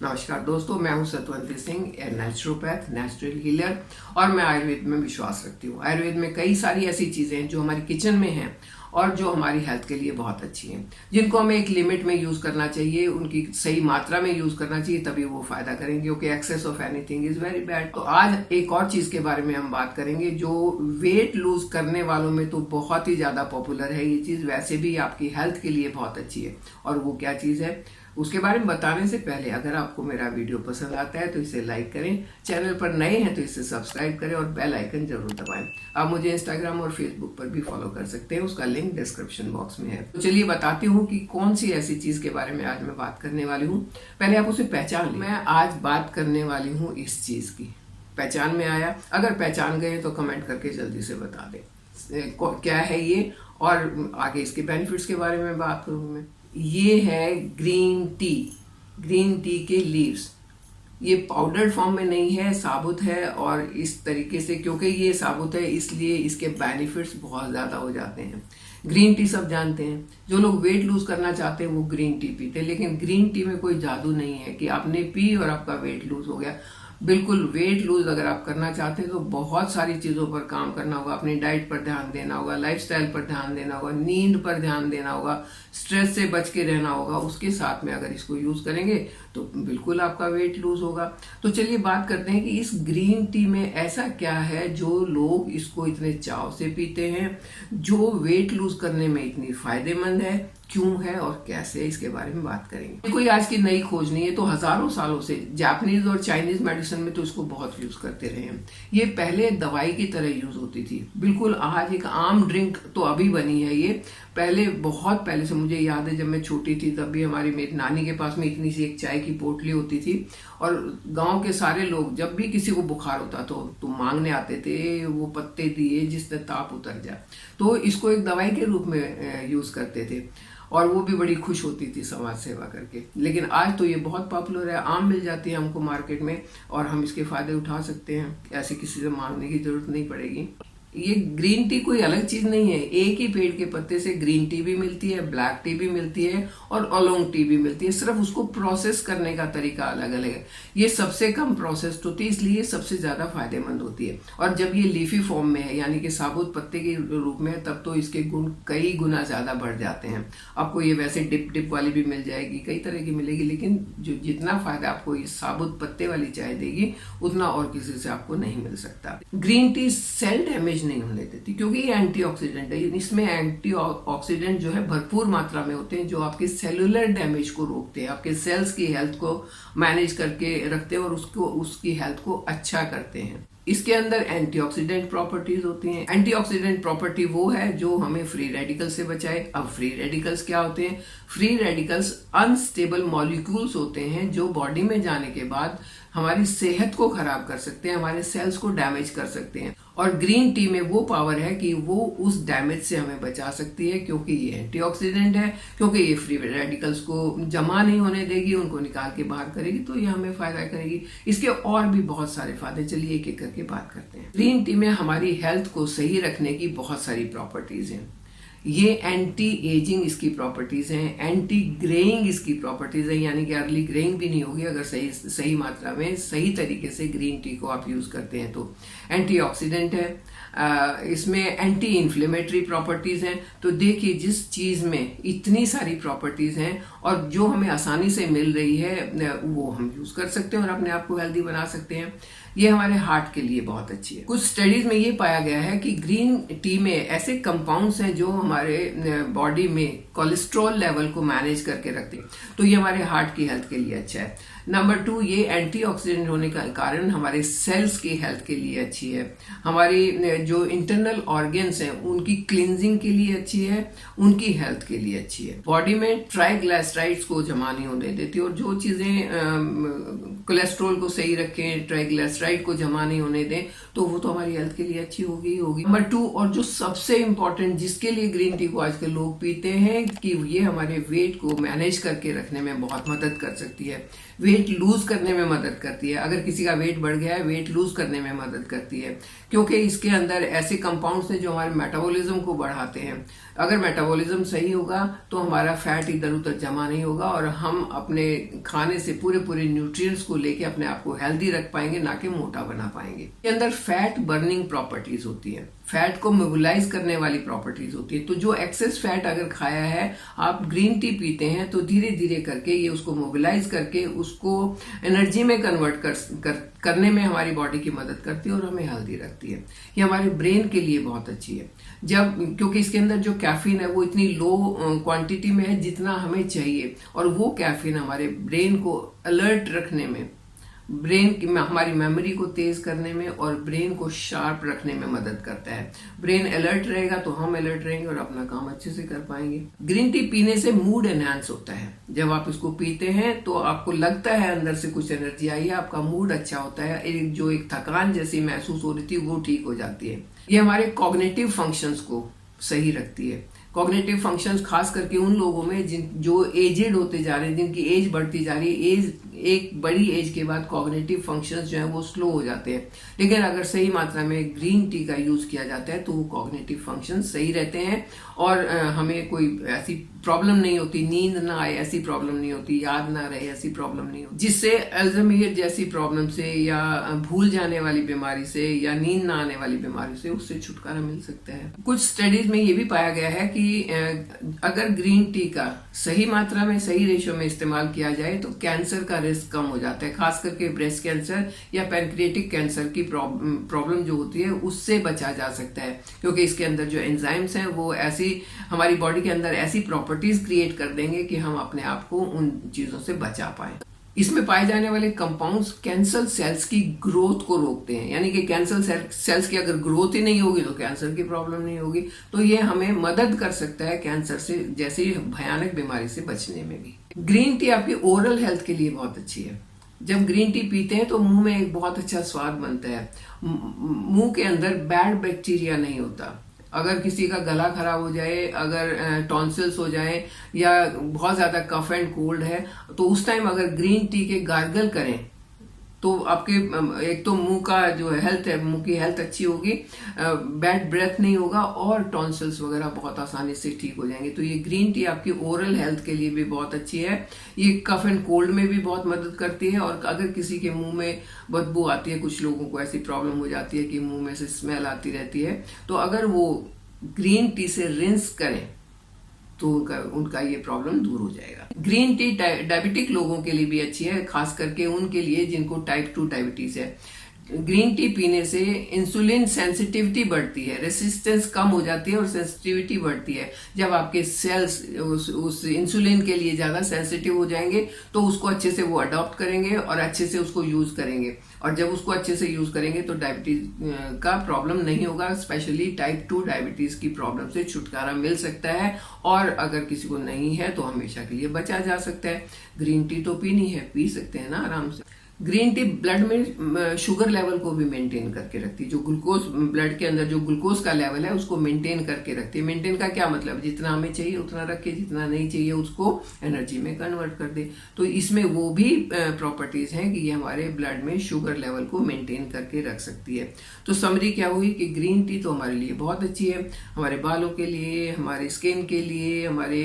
नमस्कार दोस्तों, मैं हूं सतवंती सिंह, ए नेचुरोपैथ, नेचुरल हीलर और मैं आयुर्वेद में विश्वास रखती हूँ। आयुर्वेद में कई सारी ऐसी चीज़ें हैं जो हमारी किचन में हैं और जो हमारी हेल्थ के लिए बहुत अच्छी हैं, जिनको हमें एक लिमिट में यूज़ करना चाहिए, उनकी सही मात्रा में यूज़ करना चाहिए, तभी वो फायदा करेंगे, क्योंकि excess of anything is very bad. तो आज एक और चीज़ के बारे में हम बात करेंगे जो वेट लूज करने वालों में तो बहुत ही ज़्यादा पॉपुलर है। ये चीज़ वैसे भी आपकी हेल्थ के लिए बहुत अच्छी है, और वो क्या चीज़ है उसके बारे में बताने से पहले अगर आपको मेरा वीडियो पसंद आता है तो इसे लाइक करें, चैनल पर नए हैं तो इसे सब्सक्राइब करें और बेल आइकन जरूर दबाएं। आप मुझे इंस्टाग्राम और फेसबुक पर भी फॉलो कर सकते हैं, उसका लिंक डिस्क्रिप्शन बॉक्स में है। तो चलिए बताती हूँ कि कौन सी ऐसी चीज के बारे में आज मैं बात करने वाली हूँ। पहले आप उसे पहचान लें। मैं आज बात करने वाली हूँ इस चीज की। पहचान में आया? अगर पहचान गए तो कमेंट करके जल्दी से बता दें क्या है ये, और आगे इसके बेनिफिट्स के बारे में बात करूँ मैं। ये है ग्रीन टी। ग्रीन टी के लीव्स, ये पाउडर फॉर्म में नहीं है, साबुत है। और इस तरीके से क्योंकि ये साबुत है इसलिए इसके बेनिफिट्स बहुत ज़्यादा हो जाते हैं। ग्रीन टी सब जानते हैं, जो लोग वेट लूज करना चाहते हैं वो ग्रीन टी पीते हैं, लेकिन ग्रीन टी में कोई जादू नहीं है कि आपने पी और आपका वेट लूज हो गया। बिल्कुल, वेट लूज अगर आप करना चाहते हैं तो बहुत सारी चीज़ों पर काम करना होगा। अपनी डाइट पर ध्यान देना होगा, लाइफस्टाइल पर ध्यान देना होगा, नींद पर ध्यान देना होगा, स्ट्रेस से बच के रहना होगा। उसके साथ में अगर इसको यूज़ करेंगे तो बिल्कुल आपका वेट लूज होगा। तो चलिए बात करते हैं कि इस ग्रीन टी में ऐसा क्या है जो लोग इसको इतने चाव से पीते हैं, जो वेट लूज करने में इतनी फायदेमंद है, क्यों है और कैसे, इसके बारे में बात करेंगे। कोई आज की नई खोज नहीं है, तो हजारों सालों से जापानीज और चाइनीज मेडिसिन में तो इसको बहुत यूज करते रहे हैं। ये पहले दवाई की तरह यूज होती थी, बिल्कुल आज एक आम ड्रिंक तो अभी बनी है ये। पहले, बहुत पहले से मुझे याद है, जब मैं छोटी थी तब भी हमारी मेरी नानी के पास में इतनी सी एक चाय की पोटली होती थी, और गांव के सारे लोग जब भी किसी को बुखार होता तो मांगने आते थे वो पत्ते दिए जिससे ताप उतर जाए। तो इसको एक दवाई के रूप में यूज करते थे और वो भी बड़ी खुश होती थी समाज सेवा करके। लेकिन आज तो ये बहुत पॉपुलर है, आम मिल जाती है हमको मार्केट में और हम इसके फायदे उठा सकते हैं, ऐसे किसी से मांगने की जरूरत नहीं पड़ेगी। ये ग्रीन टी कोई अलग चीज नहीं है, एक ही पेड़ के पत्ते से ग्रीन टी भी मिलती है, ब्लैक टी भी मिलती है और ओलोंग टी भी मिलती है। सिर्फ उसको प्रोसेस करने का तरीका अलग अलग है। ये सबसे कम प्रोसेस्ड होती है, इसलिए सबसे ज्यादा फायदेमंद होती है। और जब ये लीफी फॉर्म में है, यानी कि साबुत पत्ते के रूप में है, तब तो इसके गुण कई गुना ज्यादा बढ़ जाते हैं। आपको ये वैसे डिप वाली भी मिल जाएगी, कई तरह की मिलेगी, लेकिन जो जितना फायदा आपको ये साबुत पत्ते वाली चाय देगी उतना और किसी से आपको नहीं मिल सकता। ग्रीन टी सेल डैमेज नहीं होने देती, क्योंकि ये एंटीऑक्सीडेंट है। इसमें एंटीऑक्सीडेंट जो है भरपूर मात्रा में होते हैं, जो आपके सेलुलर डैमेज को रोकते हैं, आपके सेल्स की हेल्थ को मैनेज करके रखते हैं और उसकी हेल्थ को अच्छा करते हैं। इसके अंदर एंटीऑक्सीडेंट प्रॉपर्टीज होती हैं। एंटीऑक्सीडेंट प्रॉपर्टी वो है जो हमें फ्री रेडिकल से बचाए। अब फ्री रेडिकल्स क्या होते हैं? फ्री रेडिकल्स अनस्टेबल मॉलिक्यूल्स होते हैं जो बॉडी में जाने के बाद हमारी सेहत को खराब कर सकते हैं, हमारे सेल्स को डैमेज कर सकते हैं। और ग्रीन टी में वो पावर है कि वो उस डैमेज से हमें बचा सकती है, क्योंकि ये एंटीऑक्सीडेंट है, क्योंकि ये फ्री रेडिकल्स को जमा नहीं होने देगी, उनको निकाल के बाहर करेगी, तो ये हमें फायदा करेगी। इसके और भी बहुत सारे फायदे, चलिए एक एक करके बात करते हैं। ग्रीन टी में हमारी हेल्थ को सही रखने की बहुत सारी प्रॉपर्टीज हैं। ये एंटी एजिंग इसकी प्रॉपर्टीज हैं, एंटी ग्रेइंग इसकी प्रॉपर्टीज है, यानी कि अर्ली ग्रेइंग भी नहीं होगी अगर सही मात्रा में सही तरीके से ग्रीन टी को आप यूज करते हैं तो। एंटीऑक्सीडेंट है, इसमें एंटी इन्फ्लेमेटरी प्रॉपर्टीज हैं। तो देखिए, जिस चीज में इतनी सारी प्रॉपर्टीज हैं और जो हमें आसानी से मिल रही है वो हम यूज कर सकते हैं और अपने आप को हेल्दी बना सकते हैं। ये हमारे हार्ट के लिए बहुत अच्छी है। कुछ स्टडीज में ये पाया गया है कि ग्रीन टी में ऐसे कंपाउंड्स हैं जो हमारे बॉडी में कोलेस्ट्रॉल लेवल को मैनेज करके रखते हैं, तो ये हमारे हार्ट की हेल्थ के लिए अच्छा है। नंबर 2, ये एंटीऑक्सीडेंट होने का कारण हमारे सेल्स की हेल्थ के लिए अच्छी है। हमारी जो इंटरनल ऑर्गन्स हैं उनकी क्लींजिंग के लिए अच्छी है, उनकी हेल्थ के लिए अच्छी है। बॉडी में ट्राइग्लिसराइड्स को जमा नहीं होने देती, और जो चीजें कोलेस्ट्रॉल को सही रखें, ट्राइग्लिसराइड को जमा नहीं होने दें, तो वो तो हमारी हेल्थ के लिए अच्छी होगी होगी। नंबर 2, और जो सबसे इंपॉर्टेंट जिसके लिए ग्रीन टी को आजकल लोग पीते हैं, कि ये हमारे वेट को मैनेज करके रखने में बहुत मदद कर सकती है। वेट लूज करने में मदद करती है। अगर किसी का वेट बढ़ गया है, वेट लूज करने में मदद करती है, क्योंकि इसके अंदर ऐसे कंपाउंड्स हैं जो हमारे मेटाबॉलिज्म को बढ़ाते हैं। अगर मेटाबॉलिज्म सही होगा तो हमारा फैट इधर उधर जमा नहीं होगा और हम अपने खाने से पूरे पूरे न्यूट्रिएंट्स को लेके अपने आप को हेल्दी रख पाएंगे, ना कि मोटा बना पाएंगे। इसके अंदर फैट बर्निंग प्रॉपर्टीज होती है, फैट को मोबिलाइज करने वाली प्रॉपर्टीज होती है। तो जो एक्सेस फैट अगर खाया है, आप ग्रीन टी पीते हैं तो धीरे धीरे करके ये उसको मोबिलाइज करके उसको एनर्जी में कन्वर्ट करने में हमारी बॉडी की मदद करती है और हमें हेल्दी रखती है। ये हमारे ब्रेन के लिए बहुत अच्छी है, क्योंकि इसके अंदर जो कैफीन है वो इतनी लो क्वांटिटी में है जितना हमें चाहिए, और वो कैफीन हमारे ब्रेन को अलर्ट रखने में, ब्रेन की हमारी मेमोरी को तेज करने में और ब्रेन को शार्प रखने में मदद करता है। ब्रेन अलर्ट रहेगा तो हम अलर्ट रहेंगे और अपना काम अच्छे से कर पाएंगे। ग्रीन टी पीने से मूड एनहांस होता है। जब आप इसको पीते हैं तो आपको लगता है अंदर से कुछ एनर्जी आई है, आपका मूड अच्छा होता है, जो एक थकान जैसी महसूस हो रही थी वो ठीक हो जाती है। ये हमारे कॉग्निटिव फंक्शंस को सही रखती है। कॉग्निटिव फंक्शंस खास करके उन लोगों में जो एजेड होते जा रहे हैं, जिनकी एज बढ़ती जा रही है, एक बड़ी एज के बाद कॉग्निटिव फंक्शंस जो है वो स्लो हो जाते हैं। लेकिन अगर सही मात्रा में ग्रीन टी का यूज किया जाता है तो वो कॉग्निटिव फंक्शंस सही रहते हैं और हमें कोई ऐसी प्रॉब्लम नहीं होती, नींद ना आए ऐसी प्रॉब्लम नहीं होती, याद ना रहे ऐसी प्रॉब्लम नहीं होती, जिससे अल्जाइमर जैसी प्रॉब्लम से या भूल जाने वाली बीमारी से या नींद ना आने वाली बीमारी से उससे छुटकारा मिल सकता है। कुछ स्टडीज में ये भी पाया गया है कि अगर ग्रीन टी का सही मात्रा में, सही रेशो में इस्तेमाल किया जाए तो कैंसर का रिस्क कम हो जाता है। खास करके ब्रेस्ट कैंसर या पैनक्रिएटिक कैंसर की प्रॉब्लम जो होती है उससे बचा जा सकता है, क्योंकि इसके अंदर जो एंजाइम्स हैं वो ऐसी हमारी बॉडी के अंदर ऐसी प्रॉपर्टीज क्रिएट कर देंगे कि हम अपने आप को उन चीजों से बचा पाए। इसमें पाए जाने वाले कंपाउंड्स कैंसर सेल्स की ग्रोथ को रोकते हैं, यानी कि कैंसर सेल्स की अगर ग्रोथ ही नहीं होगी तो कैंसर की प्रॉब्लम नहीं होगी। तो ये हमें मदद कर सकता है कैंसर से जैसी भयानक बीमारी से बचने में भी। ग्रीन टी आपकी ओरल हेल्थ के लिए बहुत अच्छी है। जब ग्रीन टी पीते हैं तो मुंह में एक बहुत अच्छा स्वाद बनता है, मुंह के अंदर बैड बैक्टीरिया नहीं होता। अगर किसी का गला खराब हो जाए, अगर टॉन्सिल्स हो जाए या बहुत ज्यादा कफ एंड कोल्ड है, तो उस टाइम अगर ग्रीन टी के गार्गल करें तो आपके एक तो मुंह का जो हेल्थ है, मुंह की हेल्थ अच्छी होगी, बैड ब्रेथ नहीं होगा और टॉन्सिल्स वगैरह बहुत आसानी से ठीक हो जाएंगे। तो ये ग्रीन टी आपकी ओरल हेल्थ के लिए भी बहुत अच्छी है। ये कफ एंड कोल्ड में भी बहुत मदद करती है। और अगर किसी के मुंह में बदबू आती है, कुछ लोगों को ऐसी प्रॉब्लम हो जाती है कि मुंह में से स्मेल आती रहती है, तो अगर वो ग्रीन टी से रिंस करें तो उनका ये प्रॉब्लम दूर हो जाएगा। ग्रीन टी डायबिटिक लोगों के लिए भी अच्छी है, खास करके उनके लिए जिनको टाइप 2 डायबिटीज है। ग्रीन टी पीने से इंसुलिन सेंसिटिविटी बढ़ती है, रेसिस्टेंस कम हो जाती है और सेंसिटिविटी बढ़ती है। जब आपके सेल्स उस इंसुलिन के लिए ज्यादा सेंसिटिव हो जाएंगे तो उसको अच्छे से वो अडॉप्ट करेंगे और अच्छे से उसको यूज करेंगे, और जब उसको अच्छे से यूज करेंगे तो डायबिटीज का प्रॉब्लम नहीं होगा। स्पेशली टाइप 2 डायबिटीज की प्रॉब्लम से छुटकारा मिल सकता है, और अगर किसी को नहीं है तो हमेशा के लिए बचा जा सकता है। ग्रीन टी तो पीनी है, पी सकते हैं ना आराम से। ग्रीन टी ब्लड में शुगर लेवल को भी मेंटेन करके रखती है। जो ग्लूकोज ब्लड के अंदर जो ग्लूकोज का लेवल है उसको मेंटेन करके रखती है। मेंटेन का क्या मतलब, जितना हमें चाहिए उतना रखे, जितना नहीं चाहिए उसको एनर्जी में कन्वर्ट कर दे। तो इसमें वो भी प्रॉपर्टीज हैं कि ये हमारे ब्लड में शुगर लेवल को मेंटेन करके रख सकती है। तो समरी क्या हुई कि ग्रीन टी तो हमारे लिए बहुत अच्छी है, हमारे बालों के लिए, हमारे स्किन के लिए, हमारे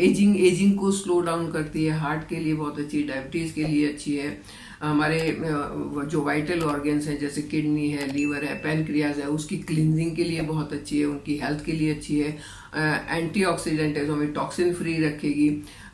एजिंग को स्लो डाउन करती है, हार्ट के लिए बहुत अच्छी है, डायबिटीज के लिए अच्छी है, हमारे जो वाइटल ऑर्गन्स हैं जैसे किडनी है, लीवर है, पैनक्रियाज है, उसकी क्लींजिंग के लिए बहुत अच्छी है, उनकी हेल्थ के लिए अच्छी है, एंटीऑक्सीडेंट है तो हमें टॉक्सिन फ्री रखेगी।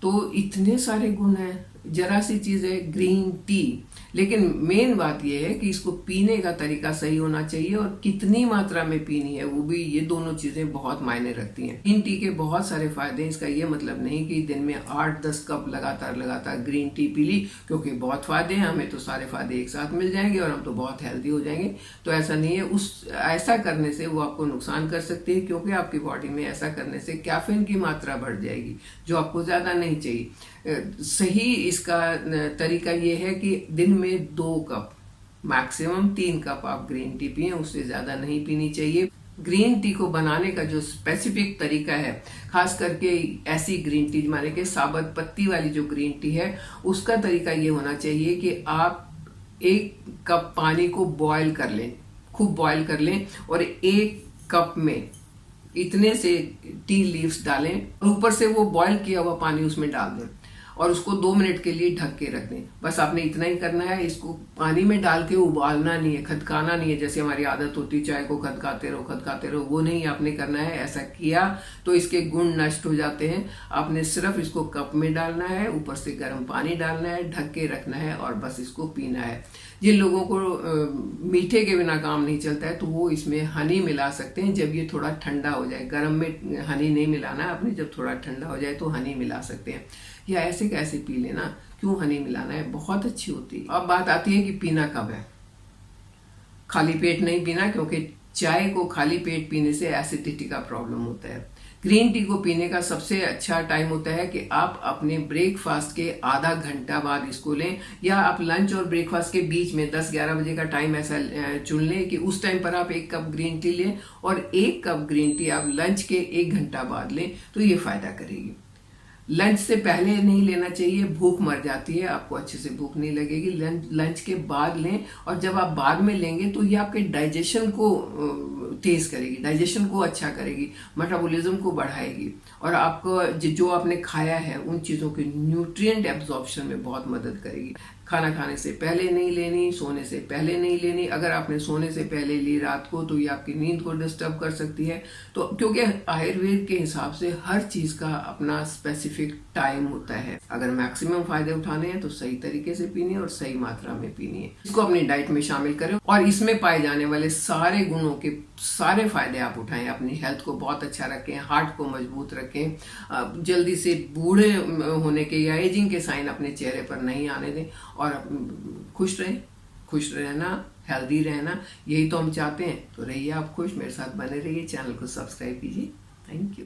तो इतने सारे गुण हैं, जरा सी चीज है ग्रीन टी। लेकिन मेन बात यह है कि इसको पीने का तरीका सही होना चाहिए और कितनी मात्रा में पीनी है वो भी, ये दोनों चीजें बहुत मायने रखती हैं। ग्रीन टी के बहुत सारे फायदे हैं। इसका ये मतलब नहीं कि दिन में 8-10 कप लगातार ग्रीन टी पी ली, क्योंकि बहुत फायदे हैं, हमें तो सारे फायदे एक साथ मिल जाएंगे और हम तो बहुत हेल्दी हो जाएंगे। तो ऐसा नहीं है, ऐसा करने से वो आपको नुकसान कर सकती है, क्योंकि आपकी बॉडी में ऐसा करने से कैफीन की मात्रा बढ़ जाएगी जो आपको ज्यादा नहीं चाहिए। सही इसका तरीका ये है कि दिन में 2 कप, मैक्सिमम 3 कप आप ग्रीन टी पिए, उससे ज्यादा नहीं पीनी चाहिए। ग्रीन टी को बनाने का जो स्पेसिफिक तरीका है, खास करके ऐसी ग्रीन टी माने कि साबुत पत्ती वाली जो ग्रीन टी है, उसका तरीका ये होना चाहिए कि आप 1 कप पानी को बॉयल कर लें, खूब बॉयल कर लें, और 1 कप में इतने से टी लीव्स डालें और ऊपर से वो बॉयल किया हुआ पानी उसमें डाल दें और उसको 2 मिनट के लिए ढक के रख दें। बस आपने इतना ही करना है। इसको पानी में डाल के उबालना नहीं है, खदकाना नहीं है, जैसे हमारी आदत होती है चाय को खदकाते रहो, वो नहीं आपने करना है। ऐसा किया तो इसके गुण नष्ट हो जाते हैं। आपने सिर्फ इसको कप में डालना है, ऊपर से गर्म पानी डालना है, ढक के रखना है और बस इसको पीना है। जिन लोगों को मीठे के बिना काम नहीं चलता है तो वो इसमें हनी मिला सकते हैं जब ये थोड़ा ठंडा हो जाए। गर्म में हनी नहीं मिलाना है आपने, जब थोड़ा ठंडा हो जाए तो हनी मिला सकते हैं, या ऐसे कैसे पी लेना, क्यों हनी मिलाना है, बहुत अच्छी होती है। अब बात आती है कि पीना कब है। खाली पेट नहीं पीना, क्योंकि चाय को खाली पेट पीने से एसिडिटी का प्रॉब्लम होता है। ग्रीन टी को पीने का सबसे अच्छा टाइम होता है कि आप अपने ब्रेकफास्ट के आधा घंटा बाद इसको लें, या आप लंच और ब्रेकफास्ट के बीच में 10-11 बजे का टाइम ऐसा चुन लें कि उस टाइम पर आप 1 कप ग्रीन टी लें, और 1 कप ग्रीन टी आप लंच के 1 घंटा बाद लें, तो ये फायदा करेगी। लंच से पहले नहीं लेना चाहिए, भूख मर जाती है, आपको अच्छे से भूख नहीं लगेगी। लंच के बाद लें, और जब आप बाद में लेंगे तो ये आपके डाइजेशन को तेज करेगी, डाइजेशन को अच्छा करेगी, मेटाबॉलिज्म को बढ़ाएगी, और आपको जो आपने खाया है उन चीज़ों के न्यूट्रिएंट एब्जॉर्प्शन में बहुत मदद करेगी। खाना खाने से पहले नहीं लेनी, सोने से पहले नहीं लेनी। अगर आपने सोने से पहले ली रात को तो ये आपकी नींद को डिस्टर्ब कर सकती है। तो क्योंकि आयुर्वेद के हिसाब से हर चीज का अपना स्पेसिफिक टाइम होता है। अगर मैक्सिमम फायदे उठाने हैं तो सही तरीके से पीनी है और सही मात्रा में पीनी है। इसको अपनी डाइट में शामिल करें और इसमें पाए जाने वाले सारे गुणों के सारे फायदे आप उठाएं। अपनी हेल्थ को बहुत अच्छा रखें, हार्ट को मजबूत रखें, जल्दी से बूढ़े होने के या एजिंग के साइन अपने चेहरे पर नहीं आने दें, और खुश रहना, हेल्दी रहना, यही तो हम चाहते हैं। तो रहिए आप खुश, मेरे साथ बने रहिए, चैनल को सब्सक्राइब कीजिए। Thank you.